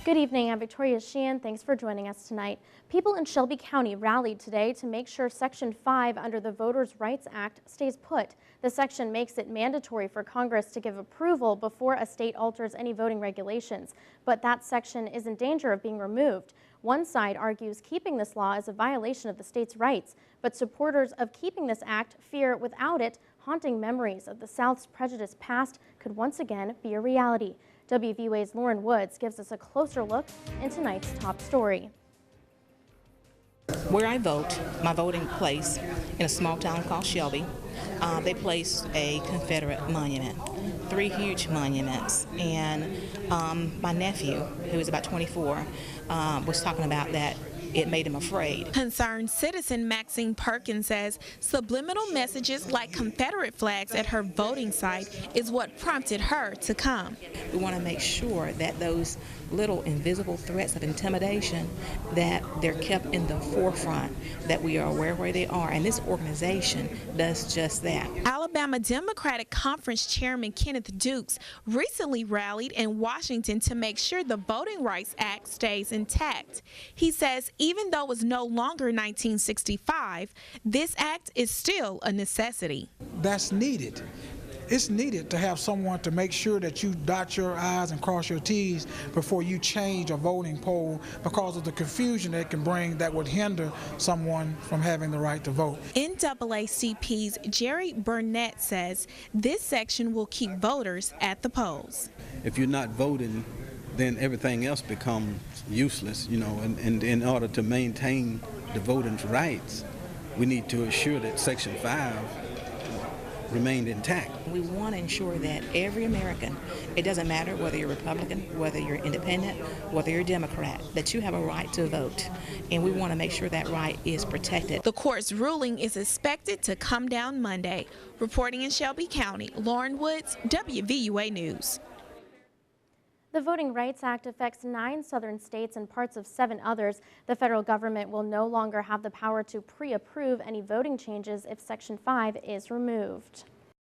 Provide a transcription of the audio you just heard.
Good evening, I'm Victoria Sheehan. Thanks for joining us tonight. People in Shelby County rallied today to make sure Section 5 under the Voters' Rights Act stays put. The section makes it mandatory for Congress to give approval before a state alters any voting regulations, but that section is in danger of being removed. One side argues keeping this law is a violation of the state's rights, but supporters of keeping this act fear without it, haunting memories of the South's prejudice past could once again be a reality. WVUA's Lauren Woods gives us a closer look in tonight's top story. Where I vote, my voting place in a small town called Shelby, they placed a Confederate monument, 3 huge monuments, and my nephew, who is about 24, was talking about that it made him afraid. Concerned citizen Maxine Perkins says subliminal messages like Confederate flags at her voting site is what prompted her to come. We want to make sure that those little invisible threats of intimidation, that they're kept in the forefront, that we are aware where they are, and this organization does just that. Alabama Democratic Conference Chairman Kenneth Dukes recently rallied in Washington to make sure the Voting Rights Act stays intact. He says even though it's no longer 1965, this act is still a necessity. That's needed. It's needed to have someone to make sure that you dot your I's and cross your T's before you change a voting poll because of the confusion it can bring that would hinder someone from having the right to vote. NAACP's Jerry Burnett says this section will keep voters at the polls. If you're not voting, then everything else becomes useless, and in order to maintain the voting rights, we need to assure that Section 5 remained intact. We want to ensure that every American, it doesn't matter whether you're Republican, whether you're independent, whether you're Democrat, that you have a right to vote, and we want to make sure that right is protected. The court's ruling is expected to come down Monday. Reporting in Shelby County, Lauren Woods, WVUA News. The Voting Rights Act affects 9 southern states and parts of 7 others. The federal government will no longer have the power to pre-approve any voting changes if Section 5 is removed.